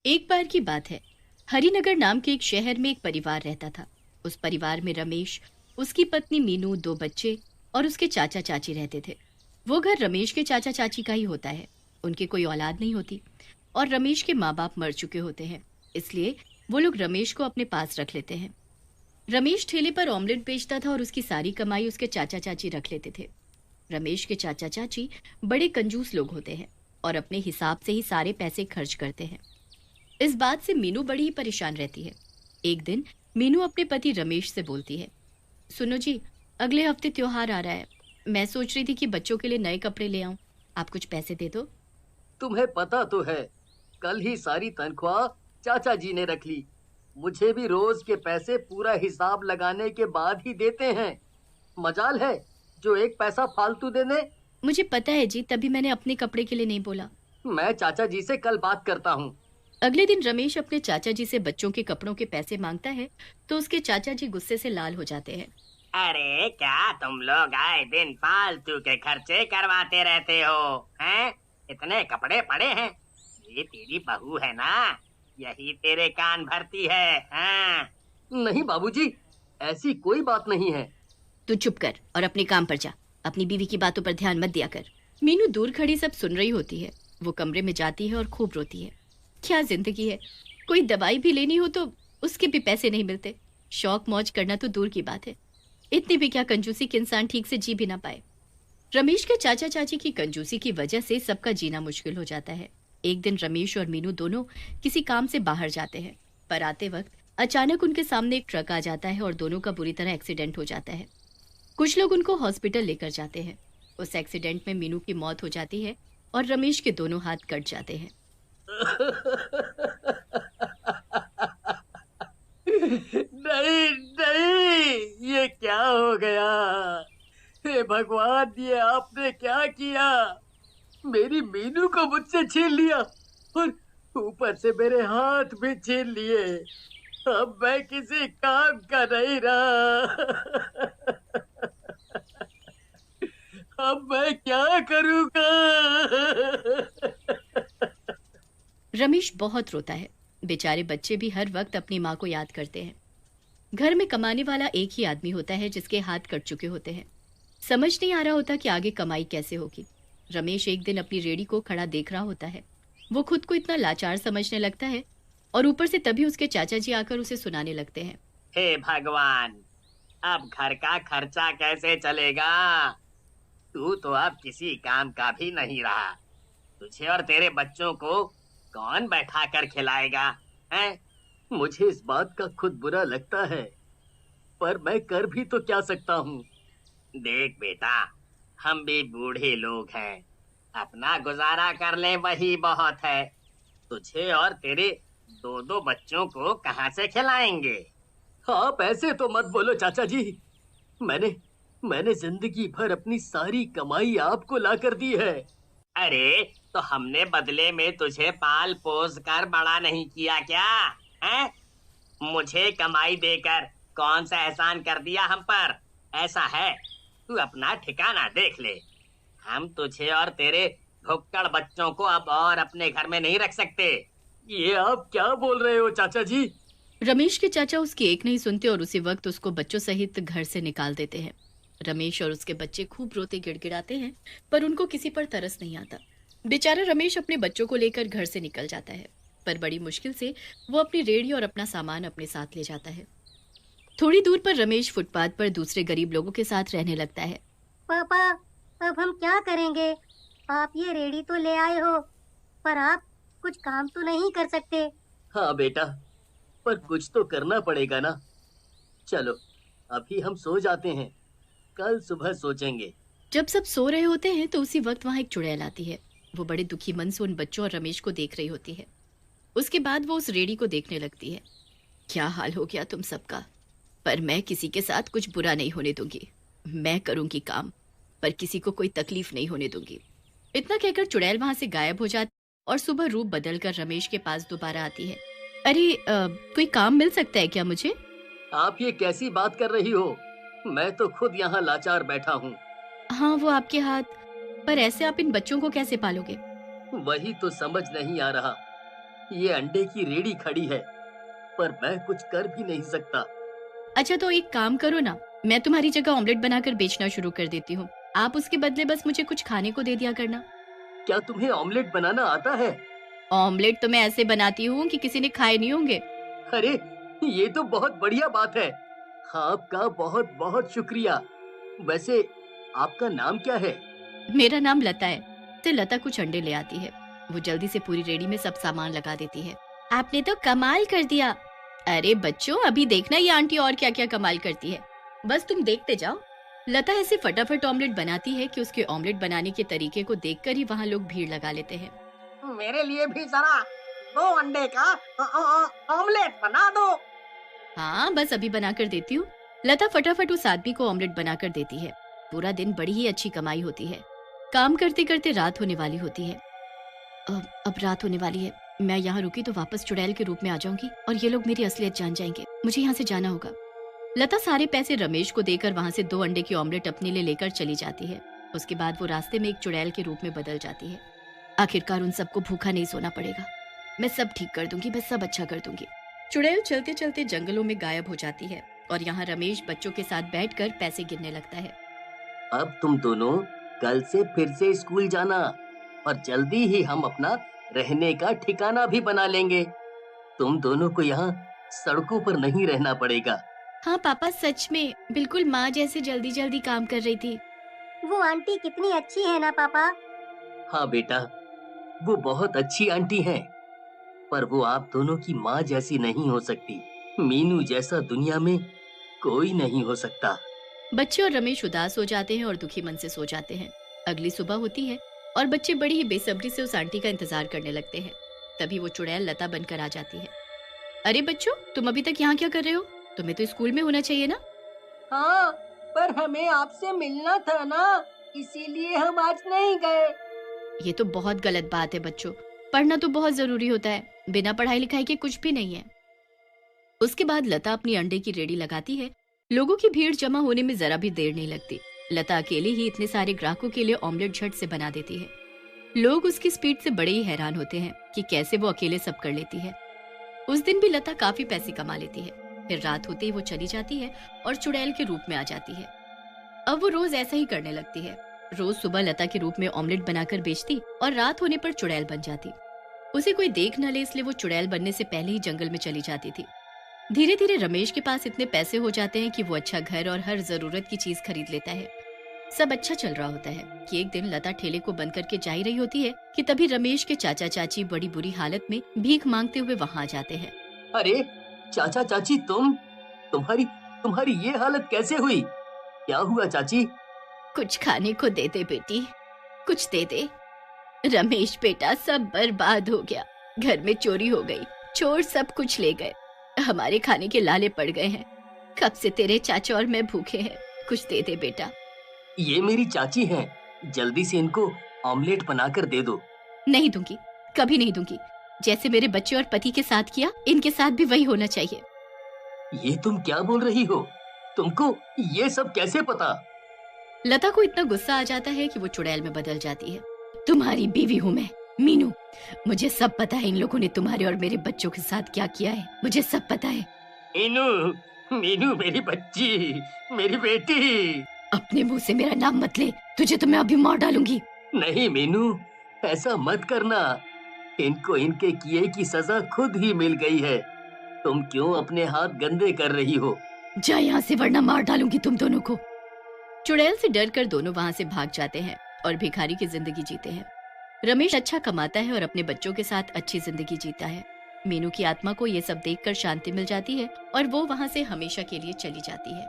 एक बार की बात है। हरिनगर नाम के एक शहर में एक परिवार रहता था। उस परिवार में रमेश, उसकी पत्नी मीनू, दो बच्चे और उसके चाचा चाची रहते थे। वो घर रमेश के चाचा चाची का ही होता है। उनकी कोई औलाद नहीं होती और रमेश के माँ बाप मर चुके होते हैं, इसलिए वो लोग रमेश को अपने पास रख लेते हैं। रमेश ठेले पर ऑमलेट बेचता था और उसकी सारी कमाई उसके चाचा चाची रख लेते थे। रमेश के चाचा चाची बड़े कंजूस लोग होते हैं और अपने हिसाब से ही सारे पैसे खर्च करते हैं। इस बात से मीनू बड़ी ही परेशान रहती है। एक दिन मीनू अपने पति रमेश से बोलती है, सुनो जी, अगले हफ्ते त्योहार आ रहा है। मैं सोच रही थी कि बच्चों के लिए नए कपड़े ले आऊं। आप कुछ पैसे दे दो। तुम्हें पता तो है, कल ही सारी तनख्वाह चाचा जी ने रख ली। मुझे भी रोज के पैसे पूरा हिसाब लगाने के बाद ही देते हैं। मजाल है जो एक पैसा फालतू देने। मुझे पता है जी, तभी मैंने अपने कपड़े के लिए नहीं बोला। मैं चाचा जी से कल बात करता हूँ। अगले दिन रमेश अपने चाचा जी से बच्चों के कपड़ों के पैसे मांगता है तो उसके चाचा जी गुस्से से लाल हो जाते हैं। अरे क्या तुम लोग आए दिन फालतू के खर्चे करवाते रहते हो हैं? इतने कपड़े पड़े हैं, ये तेरी बहू है ना, यही तेरे कान भरती है। हाँ? नहीं बाबूजी, ऐसी कोई बात नहीं है। तू चुप कर और अपने काम पर जा। अपनी बीवी की बातों पर ध्यान मत दिया कर। मीनू दूर खड़ी सब सुन रही होती है। वो कमरे में जाती है और खूब रोती है। क्या जिंदगी है, कोई दवाई भी लेनी हो तो उसके भी पैसे नहीं मिलते। शौक मौज करना तो दूर की बात है, इतनी भी क्या कंजूसी कि इंसान ठीक से जी भी ना पाए। रमेश के चाचा चाची की कंजूसी की वजह से सबका जीना मुश्किल हो जाता है। एक दिन रमेश और मीनू दोनों किसी काम से बाहर जाते हैं, पर आते वक्त अचानक उनके सामने एक ट्रक आ जाता है और दोनों का बुरी तरह एक्सीडेंट हो जाता है। कुछ लोग उनको हॉस्पिटल लेकर जाते हैं। उस एक्सीडेंट में मीनू की मौत हो जाती है और रमेश के दोनों हाथ कट जाते हैं। नहीं नहीं, ये क्या हो गया? हे भगवान, ये आपने क्या किया? मेरी मीनू को मुझसे छीन लिया और ऊपर से मेरे हाथ भी छीन लिए। अब मैं किसी काम का नहीं रहा। अब मैं क्या करूंगा? रमेश बहुत रोता है। बेचारे बच्चे भी हर वक्त अपनी माँ को याद करते हैं। घर में कमाने वाला एक ही आदमी होता है जिसके हाथ कट चुके होते हैं। समझ नहीं आ रहा होता कि आगे कमाई कैसे होगी। रमेश एक दिन अपनी रेडी को खड़ा देख रहा होता है। वो खुद को इतना लाचार समझने लगता है और ऊपर से तभी उसके चाचा जी आकर उसे सुनाने लगते हैं। हे भगवान, अब घर का खर्चा कैसे चलेगा? तू तो अब किसी काम का भी नहीं रहा। तुझे और तेरे बच्चों को कौन बैठा कर खिलाएगा? हैं? मुझे इस बात का खुद बुरा लगता है, पर मैं कर भी तो क्या सकता हूँ। देख बेटा, हम भी बूढ़े लोग हैं, अपना गुजारा कर ले वही बहुत है। तुझे और तेरे दो दो बच्चों को कहाँ से खिलाएंगे? आप ऐसे तो मत बोलो चाचा जी। मैंने मैंने जिंदगी भर अपनी सारी कमाई आपको ला कर दी है। अरे तो हमने बदले में तुझे पाल पोस कर बड़ा नहीं किया क्या? हैं? मुझे कमाई देकर कौन सा एहसान कर दिया हम पर? ऐसा है, तू अपना ठिकाना देख ले। हम तुझे और तेरे भुक्कड़ बच्चों को अब और अपने घर में नहीं रख सकते। ये आप क्या बोल रहे हो चाचा जी? रमेश के चाचा उसकी एक नहीं सुनते और उसी वक्त उसको बच्चों सहित घर से निकाल देते हैं। रमेश और उसके बच्चे खूब रोते गिड़गिड़ाते हैं, पर उनको किसी पर तरस नहीं आता। बेचारा रमेश अपने बच्चों को लेकर घर से निकल जाता है, पर बड़ी मुश्किल से वो अपनी रेहड़ी और अपना सामान अपने साथ ले जाता है। थोड़ी दूर पर रमेश फुटपाथ पर दूसरे गरीब लोगों के साथ रहने लगता है। पापा, अब हम क्या करेंगे? आप ये रेडी तो ले आए हो, पर आप कुछ काम तो नहीं कर सकते। हाँ बेटा, पर कुछ तो करना पड़ेगा ना। चलो अभी हम सो जाते हैं, कल सुबह सोचेंगे। जब सब सो रहे होते हैं तो उसी वक्त वहां एक चुड़ैल आती है। वो बड़े दुखी मन से उन बच्चों और रमेश को देख रही होती है। उसके बाद वो उस रेडी को देखने लगती है। क्या हाल हो गया तुम सबका, पर मैं किसी के साथ कुछ बुरा नहीं होने दूंगी। मैं करूंगी काम, पर किसी को कोई तकलीफ नहीं होने दूंगी। इतना कहकर चुड़ैल वहां से गायब हो जाती और सुबह रूप बदलकर रमेश के पास दोबारा आती है। अरे कोई काम मिल सकता है क्या मुझे? आप ये कैसी बात कर रही हो? मैं तो खुद यहाँ लाचार बैठा हूँ। हाँ, वो आपके हाथ, पर ऐसे आप इन बच्चों को कैसे पालोगे? वही तो समझ नहीं आ रहा। ये अंडे की रेडी खड़ी है, पर मैं कुछ कर भी नहीं सकता। अच्छा तो एक काम करो ना, मैं तुम्हारी जगह ऑमलेट बनाकर बेचना शुरू कर देती हूँ। आप उसके बदले बस मुझे कुछ खाने को दे दिया करना। क्या तुम्हें ऑमलेट बनाना आता है? ऑमलेट तो मैं ऐसे बनाती हूँ कि किसी ने खाए नहीं होंगे। अरे, ये तो बहुत बढ़िया बात है। आपका बहुत बहुत शुक्रिया। वैसे आपका नाम क्या है? मेरा नाम लता है। तो लता कुछ अंडे ले आती है। वो जल्दी से पूरी रेडी में सब सामान लगा देती है। आपने तो कमाल कर दिया। अरे बच्चों, अभी देखना ये आंटी और क्या क्या कमाल करती है, बस तुम देखते जाओ। लता ऐसे फटाफट ऑमलेट बनाती है कि उसके ऑमलेट बनाने के तरीके को देखकर ही वहाँ लोग भीड़ लगा लेते हैं। मेरे लिए भी जरा 2 अंडे का ऑमलेट बना दो। हाँ बस अभी बनाकर देती हूँ। लता फटाफट उस आदमी को ऑमलेट बनाकर देती है। पूरा दिन बड़ी ही अच्छी कमाई होती है। काम करते करते रात होने वाली होती है। अब रात होने वाली है। मैं यहाँ रुकी तो वापस चुड़ैल के रूप में आ जाऊंगी और ये लोग मेरी असलियत जान जाएंगे। मुझे यहाँ से जाना होगा। लता सारे पैसे रमेश को देकर वहाँ से 2 अंडे की ऑमलेट अपने लिए लेकर चली जाती है। उसके बाद वो रास्ते में एक चुड़ैल के रूप में बदल जाती है। आखिरकार उन सबको भूखा नहीं सोना पड़ेगा। मैं सब ठीक कर दूंगी, मैं सब अच्छा कर दूंगी। चुड़ैल चलते चलते जंगलों में गायब हो जाती है और यहाँ रमेश बच्चों के साथ बैठकर पैसे गिनने लगता है। अब तुम दोनों कल से फिर से स्कूल जाना और जल्दी ही हम अपना रहने का ठिकाना भी बना लेंगे। तुम दोनों को यहाँ सड़कों पर नहीं रहना पड़ेगा। हाँ पापा, सच में बिल्कुल माँ जैसे जल्दी जल्दी काम कर रही थी। वो आंटी कितनी अच्छी है ना पापा। हाँ बेटा, वो बहुत अच्छी आंटी हैं, पर वो आप दोनों की माँ जैसी नहीं हो सकती। मीनू जैसा दुनिया में कोई नहीं हो सकता। बच्चे और रमेश उदास हो जाते हैं और दुखी मन से सो जाते हैं। अगली सुबह होती है और बच्चे बड़ी ही बेसब्री से उस आंटी का इंतजार करने लगते हैं। तभी वो चुड़ैल लता बनकर आ जाती है। अरे बच्चों, तुम अभी तक यहाँ क्या कर रहे हो? तुम्हें तो स्कूल में होना चाहिए ना। हाँ, पर हमें आपसे मिलना था ना, इसीलिए हम आज नहीं गए। ये तो बहुत गलत बात है बच्चों। पढ़ना तो बहुत जरूरी होता है, बिना पढ़ाई लिखाई के कुछ भी नहीं है। उसके बाद लता अपनी अंडे की रेडी लगाती है। लोगों की भीड़ जमा होने में जरा भी देर नहीं लगती। लता अकेले ही इतने सारे ग्राहकों के लिए ऑमलेट झट से बना देती है। लोग उसकी स्पीड से बड़े ही हैरान होते हैं कि कैसे वो अकेले सब कर लेती है। उस दिन भी लता काफी पैसे कमा लेती है। फिर रात होते ही वो चली जाती है और चुड़ैल के रूप में आ जाती है। अब वो रोज ऐसा ही करने लगती है। रोज सुबह लता के रूप में ऑमलेट बनाकर बेचती और रात होने पर चुड़ैल बन जाती। उसे कोई देख न ले, इसलिए वो चुड़ैल बनने से पहले ही जंगल में चली जाती थी। धीरे धीरे रमेश के पास इतने पैसे हो जाते हैं कि वो अच्छा घर और हर जरूरत की चीज खरीद लेता है। सब अच्छा चल रहा होता है कि एक दिन लता ठेले को बंद करके जा ही रही होती है कि तभी रमेश के चाचा चाची बड़ी बुरी हालत में भीख मांगते हुए वहाँ आ जाते हैं। अरे चाचा चाची, तुम्हारी ये हालत कैसे हुई? क्या हुआ चाची? कुछ खाने को दे दे बेटी, कुछ दे दे। रमेश बेटा, सब बर्बाद हो गया। घर में चोरी हो गई, चोर सब कुछ ले गए। हमारे खाने के लाले पड़ गए हैं। कब से तेरे चाचा और मैं भूखे हैं, कुछ दे दे बेटा। ये मेरी चाची हैं, जल्दी से इनको ऑमलेट बनाकर दे दो। नहीं दूंगी, कभी नहीं दूंगी। जैसे मेरे बच्चे और पति के साथ किया, इनके साथ भी वही होना चाहिए। ये तुम क्या बोल रही हो? तुमको ये सब कैसे पता? लता को इतना गुस्सा आ जाता है कि वो चुड़ैल में बदल जाती है। तुम्हारी बीवी हूँ मैं, मीनू। मुझे सब पता है इन लोगों ने तुम्हारे और मेरे बच्चों के साथ क्या किया है। मुझे सब पता है। मीनू मेरी बच्ची, मेरी बेटी। अपने मुंह से मेरा नाम मत ले, तुझे तो मैं अभी मार डालूंगी। नहीं मीनू, ऐसा मत करना। इनको इनके किए की सजा खुद ही मिल गई है। तुम क्यों अपने हाथ गंदे कर रही हो? जा यहाँ से, वरना मार डालूंगी तुम दोनों को। चुड़ैल से डरकर दोनों वहाँ से भाग जाते हैं और भिखारी की जिंदगी जीते हैं। रमेश अच्छा कमाता है और अपने बच्चों के साथ अच्छी जिंदगी जीता है। मीनू की आत्मा को ये सब देखकर शांति मिल जाती है और वो वहाँ से हमेशा के लिए चली जाती है।